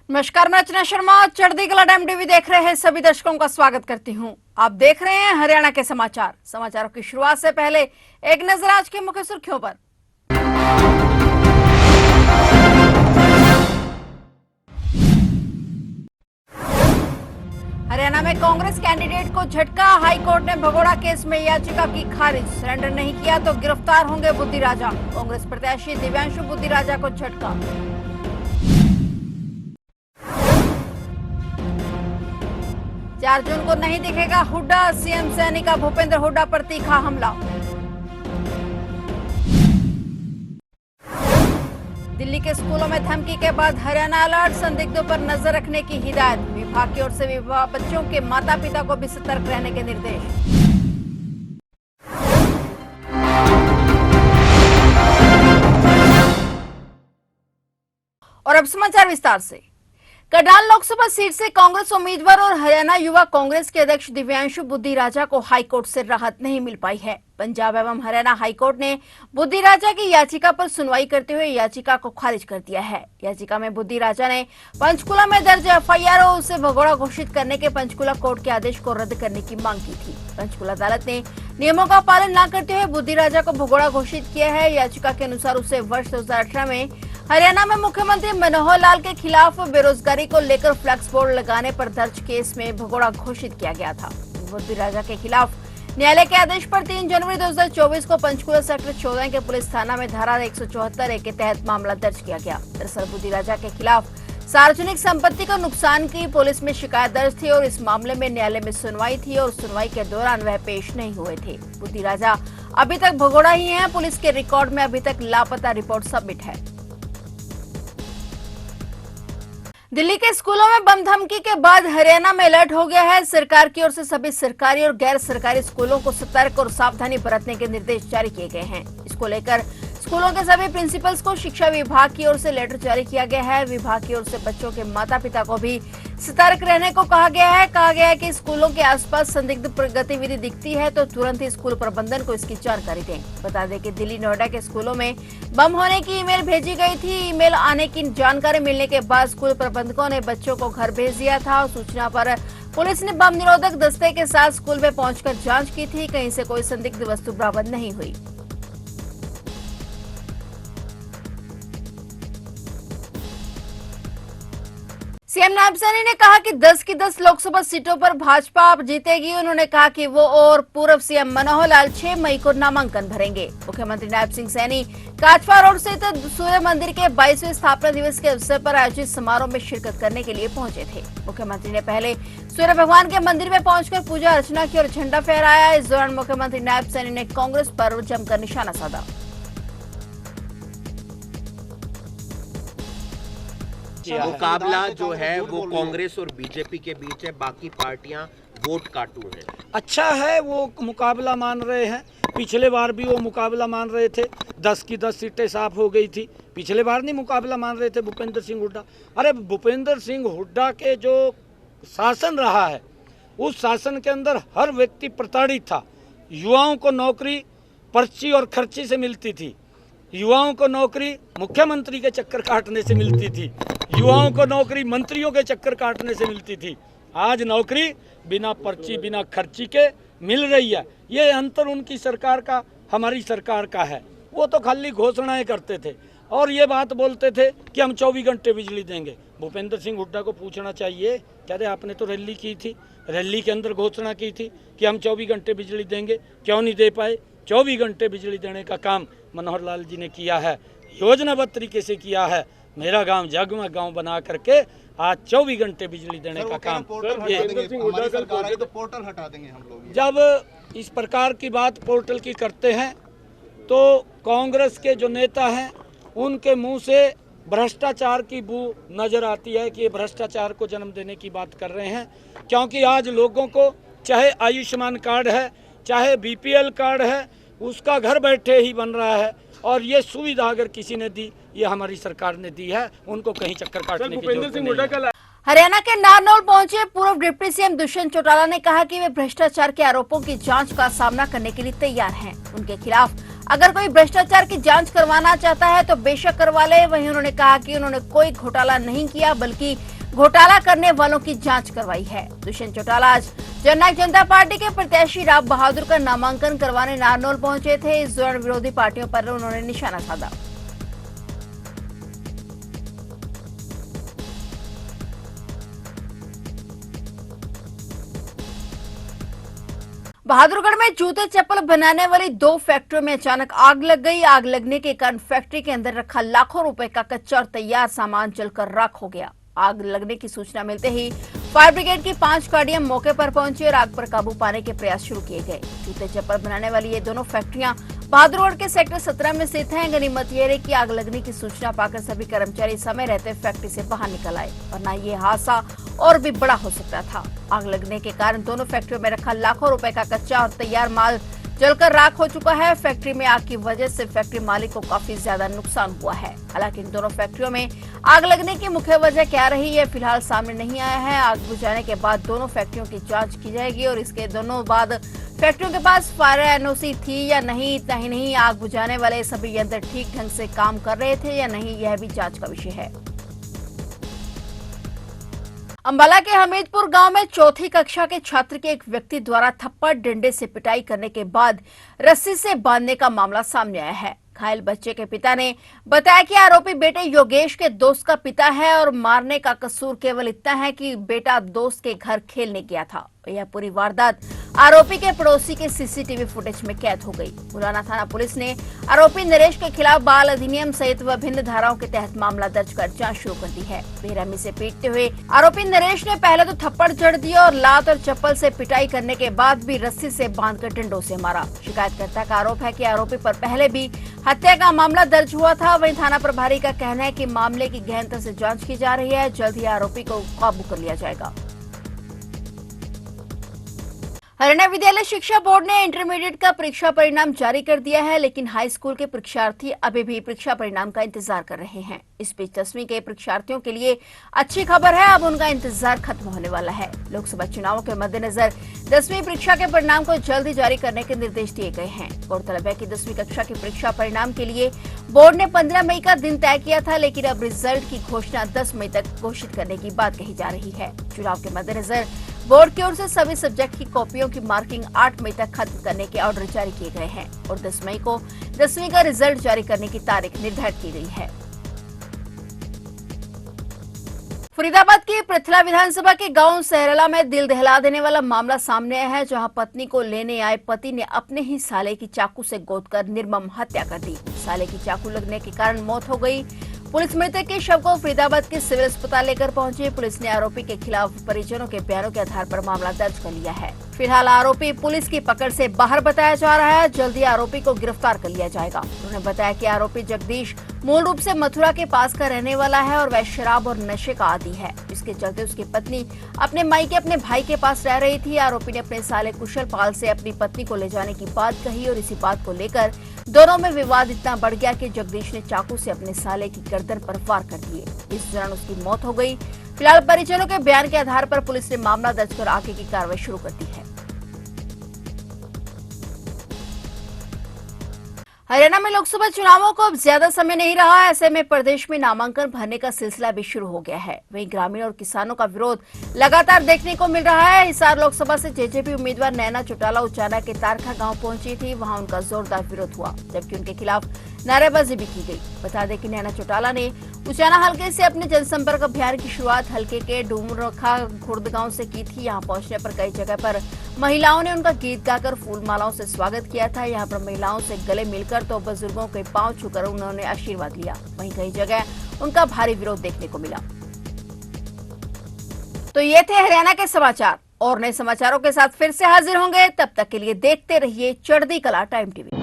नमस्कार, मैं रचना शर्मा। चढ़ती कला टाइम टीवी देख रहे हैं सभी दर्शकों का स्वागत करती हूं। आप देख रहे हैं हरियाणा के समाचारों की शुरुआत से पहले एक नजर आज की मुख्य सुर्खियों पर। हरियाणा में कांग्रेस कैंडिडेट को झटका। हाईकोर्ट ने भगोड़ा केस में याचिका की खारिज। सरेंडर नहीं किया तो गिरफ्तार होंगे बुद्धि राजा। कांग्रेस प्रत्याशी दिव्यांशु बुद्धि राजा को झटका। 4 जून को नहीं दिखेगा हुड्डा। सीएम सैनी का भूपेंद्र हुड्डा पर तीखा हमला। दिल्ली के स्कूलों में धमकी के बाद हरियाणा अलर्ट। संदिग्धों पर नजर रखने की हिदायत। विभाग की ओर से बच्चों के माता पिता को भी सतर्क रहने के निर्देश। और अब समाचार विस्तार से। करनाल लोकसभा सीट से कांग्रेस उम्मीदवार और हरियाणा युवा कांग्रेस के अध्यक्ष दिव्यांशु बुद्धि राजा को हाईकोर्ट से राहत नहीं मिल पाई है। पंजाब एवं हरियाणा हाईकोर्ट ने बुद्धि राजा की याचिका पर सुनवाई करते हुए याचिका को खारिज कर दिया है। याचिका में बुद्धि राजा ने पंचकुला में दर्ज एफआईआर और उसे भगोड़ा घोषित करने के पंचकुला कोर्ट के आदेश को रद्द करने की मांग की थी। पंचकुला अदालत ने नियमों का पालन न करते हुए बुद्धि राजा को भगोड़ा घोषित किया है। याचिका के अनुसार उसे वर्ष 2018 में हरियाणा में मुख्यमंत्री मनोहर लाल के खिलाफ बेरोजगारी को लेकर फ्लैक्स बोर्ड लगाने पर दर्ज केस में भगोड़ा घोषित किया गया था। बुद्धि राजा के खिलाफ न्यायालय के आदेश पर 3 जनवरी 2024 को पंचकुला सेक्टर 14 के पुलिस थाना में धारा 174 के तहत मामला दर्ज किया गया। दरअसल बुद्धि राजा के खिलाफ सार्वजनिक संपत्ति को नुकसान की पुलिस में शिकायत दर्ज थी और इस मामले में न्यायालय में सुनवाई थी और सुनवाई के दौरान वह पेश नहीं हुए थे। बुद्धि राजा अभी तक भगोड़ा ही है। पुलिस के रिकॉर्ड में अभी तक लापता रिपोर्ट सबमिट है। दिल्ली के स्कूलों में बम धमकी के बाद हरियाणा में अलर्ट हो गया है। सरकार की ओर से सभी सरकारी और गैर सरकारी स्कूलों को सतर्क और सावधानी बरतने के निर्देश जारी किए गए हैं। इसको लेकर स्कूलों के सभी प्रिंसिपल्स को शिक्षा विभाग की ओर से लेटर जारी किया गया है। विभाग की ओर से बच्चों के माता पिता को भी सतर्क रहने को कहा गया है कि स्कूलों के आसपास संदिग्ध गतिविधि दिखती है तो तुरंत ही स्कूल प्रबंधन को इसकी जानकारी दें। बता दें कि दिल्ली नोएडा के स्कूलों में बम होने की ईमेल भेजी गई थी। ईमेल आने की जानकारी मिलने के बाद स्कूल प्रबंधकों ने बच्चों को घर भेज दिया था। सूचना पर पुलिस ने बम निरोधक दस्ते के साथ स्कूल में पहुंचकर जांच की थी। कहीं से कोई संदिग्ध वस्तु बरामद नहीं हुई। सीएम नायब सैनी ने कहा कि 10 की 10 लोकसभा सीटों पर भाजपा अब जीतेगी। उन्होंने कहा कि वो और पूर्व सीएम मनोहर लाल 6 मई को नामांकन भरेंगे। मुख्यमंत्री नायब सिंह सैनी काचवा रोड स्थित सूर्य मंदिर के 22वें स्थापना दिवस के अवसर पर आयोजित समारोह में शिरकत करने के लिए पहुंचे थे। मुख्यमंत्री ने पहले सूर्य भगवान के मंदिर में पहुंचकर पूजा अर्चना की और झंडा फहराया। इस दौरान मुख्यमंत्री नायब सैनी ने कांग्रेस पर जमकर निशाना साधा। मुकाबला जो है वो कांग्रेस और बीजेपी के बीच है। बाकी पार्टियां वोट काटू हैं। अच्छा है वो मुकाबला मान रहे हैं। पिछले बार भी वो मुकाबला मान रहे थे। 10 की 10 सीटें साफ हो गई थी। पिछले बार नहीं मुकाबला मान रहे थे भूपेंद्र सिंह हुड्डा। अरे भूपेंद्र सिंह हुड्डा के जो शासन रहा है उस शासन के अंदर हर व्यक्ति प्रताड़ित था। युवाओं को नौकरी पर्ची और खर्ची से मिलती थी। युवाओं को नौकरी मुख्यमंत्री के चक्कर काटने से मिलती थी। युवाओं को नौकरी मंत्रियों के चक्कर काटने से मिलती थी। आज नौकरी बिना पर्ची बिना खर्ची के मिल रही है। ये अंतर उनकी सरकार का हमारी सरकार का है। वो तो खाली घोषणाएं करते थे और ये बात बोलते थे कि हम 24 घंटे बिजली देंगे। भूपेंद्र सिंह हुड्डा को पूछना चाहिए, कह रहे आपने तो रैली की थी, रैली के अंदर घोषणा की थी कि हम 24 घंटे बिजली देंगे, क्यों नहीं दे पाए? 24 घंटे बिजली देने का काम मनोहर लाल जी ने किया है, योजनाबद्ध तरीके से किया है। मेरा गांव जगमग गांव बना करके आज 24 घंटे बिजली देने का काम। तो पोर्टल हटा देंगे हम लोग। जब इस प्रकार की बात पोर्टल की करते हैं तो कांग्रेस के जो नेता हैं उनके मुंह से भ्रष्टाचार की बू नजर आती है कि ये भ्रष्टाचार को जन्म देने की बात कर रहे हैं। क्योंकि आज लोगों को चाहे आयुष्मान कार्ड है चाहे बीपीएल कार्ड है उसका घर बैठे ही बन रहा है और ये सुविधा अगर किसी ने दी ये हमारी सरकार ने दी है। उनको कहीं चक्कर काटने की जरूरत नहीं है। हरियाणा के नारनौल पहुंचे पूर्व डिप्टी सीएम दुष्यंत चौटाला ने कहा कि वे भ्रष्टाचार के आरोपों की जांच का सामना करने के लिए तैयार हैं। उनके खिलाफ अगर कोई भ्रष्टाचार की जांच करवाना चाहता है तो बेशक करवा ले। वहीं उन्होंने कहा कि उन्होंने कोई घोटाला नहीं किया बल्कि घोटाला करने वालों की जांच करवाई है। दुष्यंत चौटाला आज जननायक जनता पार्टी के प्रत्याशी राव बहादुर का नामांकन करवाने नारनौल पहुंचे थे। इस दौरान विरोधी पार्टियों पर उन्होंने निशाना साधा। बहादुरगढ़ में जूते चप्पल बनाने वाली 2 फैक्ट्रियों में अचानक आग लग गई। आग लगने के कारण फैक्ट्री के अंदर रखा लाखों रुपए का कच्चा और तैयार सामान जलकर राख हो गया। आग लगने की सूचना मिलते ही फायर ब्रिगेड की 5 गाड़ियां मौके पर पहुंची और आग पर काबू पाने के प्रयास शुरू किए गए। जूते चप्पल बनाने वाली ये दोनों फैक्ट्रियां बहादुरगढ़ के सेक्टर 17 में स्थित हैं। गनीमत ये रही कि आग लगने की सूचना पाकर सभी कर्मचारी समय रहते फैक्ट्री से बाहर निकल आए, वरना ये हादसा और भी बड़ा हो सकता था। आग लगने के कारण दोनों फैक्ट्रियों में रखा लाखों रुपए का कच्चा और तैयार माल जलकर राख हो चुका है। फैक्ट्री में आग की वजह से फैक्ट्री मालिक को काफी ज्यादा नुकसान हुआ है। हालांकि इन दोनों फैक्ट्रियों में आग लगने की मुख्य वजह क्या रही है, फिलहाल सामने नहीं आया है। आग बुझाने के बाद दोनों फैक्ट्रियों की जांच की जाएगी और इसके दोनों बाद फैक्ट्रियों के पास फायर एनओसी थी या नहीं। इतना ही नहीं, आग बुझाने वाले सभी यंत्र ठीक ढंग से काम कर रहे थे या नहीं, यह भी जांच का विषय है। अंबाला के हमीदपुर गांव में 4ठी कक्षा के छात्र के एक व्यक्ति द्वारा थप्पड़ डंडे से पिटाई करने के बाद रस्सी से बांधने का मामला सामने आया है। घायल बच्चे के पिता ने बताया कि आरोपी बेटे योगेश के दोस्त का पिता है और मारने का कसूर केवल इतना है कि बेटा दोस्त के घर खेलने गया था। यह पूरी वारदात आरोपी के पड़ोसी के सीसीटीवी फुटेज में कैद हो गई। मुरैना थाना पुलिस ने आरोपी नरेश के खिलाफ बाल अधिनियम सहित विभिन्न धाराओं के तहत मामला दर्ज कर जांच शुरू कर दी है। बेरहमी से पीटते हुए आरोपी नरेश ने पहले तो थप्पड़ जड़ दिया और लात और चप्पल से पिटाई करने के बाद भी रस्सी से बांधकर डंडों से मारा। शिकायतकर्ता का आरोप है कि आरोपी पर पहले भी हत्या का मामला दर्ज हुआ था। वहीं थाना प्रभारी का कहना है कि मामले की गहनता से जांच की जा रही है। जल्द ही आरोपी को काबू कर लिया जाएगा। हरियाणा विद्यालय शिक्षा बोर्ड ने इंटरमीडिएट का परीक्षा परिणाम जारी कर दिया है, लेकिन हाई स्कूल के परीक्षार्थी अभी भी परीक्षा परिणाम का इंतजार कर रहे हैं। इस बीच 10वीं के परीक्षार्थियों के लिए अच्छी खबर है, अब उनका इंतजार खत्म होने वाला है। लोकसभा चुनावों के मद्देनजर 10वीं परीक्षा के परिणाम को जल्द ही जारी करने के निर्देश दिए गए हैं। गौरतलब है कि 10वीं कक्षा की परीक्षा परिणाम के लिए बोर्ड ने 15 मई का दिन तय किया था, लेकिन अब रिजल्ट की घोषणा 10 मई तक घोषित करने की बात कही जा रही है। चुनाव के मद्देनजर बोर्ड की ओर से सभी सब्जेक्ट की कॉपियों की मार्किंग 8 मई तक खत्म करने के ऑर्डर जारी किए गए हैं और 10 मई को 10वीं का रिजल्ट जारी करने की तारीख निर्धारित की गई है। फरीदाबाद की पृथला विधानसभा के गांव सहरला में दिल दहला देने वाला मामला सामने आया है, जहां पत्नी को लेने आए पति ने अपने ही साले की चाकू से गोदकर निर्मम हत्या कर दी। साले की चाकू लगने के कारण मौत हो गई। पुलिस मृतक के शव को फरीदाबाद के सिविल अस्पताल लेकर पहुंची। पुलिस ने आरोपी के खिलाफ परिजनों के बयानों के आधार पर मामला दर्ज कर लिया है। फिलहाल आरोपी पुलिस की पकड़ से बाहर बताया जा रहा है। जल्द ही आरोपी को गिरफ्तार कर लिया जाएगा। उन्होंने बताया कि आरोपी जगदीश मूल रूप से मथुरा के पास का रहने वाला है और वह शराब और नशे का आदी है। इसके चलते उसकी पत्नी अपने मायके अपने भाई के पास रह रही थी। आरोपी ने अपने साले कुशल पाल से अपनी पत्नी को ले जाने की बात कही और इसी बात को लेकर दोनों में विवाद इतना बढ़ गया कि जगदीश ने चाकू से अपने साले की गर्दन पर वार कर दिए। इस दौरान उसकी मौत हो गई। फिलहाल परिजनों के बयान के आधार पर पुलिस ने मामला दर्ज कर आगे की कार्रवाई शुरू कर दी है। हरियाणा में लोकसभा चुनावों को अब ज्यादा समय नहीं रहा। ऐसे में प्रदेश में नामांकन भरने का सिलसिला भी शुरू हो गया है। वहीं ग्रामीण और किसानों का विरोध लगातार देखने को मिल रहा है। हिसार लोकसभा से जेजेपी उम्मीदवार नैना चौटाला उचाना के तारखा गांव पहुंची थी। वहां उनका जोरदार विरोध हुआ, जबकि उनके खिलाफ नारेबाजी भी की गई। बता दें कि नैना चौटाला ने उचाना हल्के से अपने जनसंपर्क अभियान की शुरुआत हल्के के डूमरखा खुर्द गांव से की थी। यहां पहुंचने पर कई जगह पर महिलाओं ने उनका गीत गाकर फूल मालाओं से स्वागत किया था। यहां पर महिलाओं से गले मिलकर तो बुजुर्गों के पांव छूकर उन्होंने आशीर्वाद लिया। वहीं कई जगह उनका भारी विरोध देखने को मिला। तो ये थे हरियाणा के समाचार। और नए समाचारों के साथ फिर से हाजिर होंगे। तब तक के लिए देखते रहिए चढ़ती कला टाइम टीवी।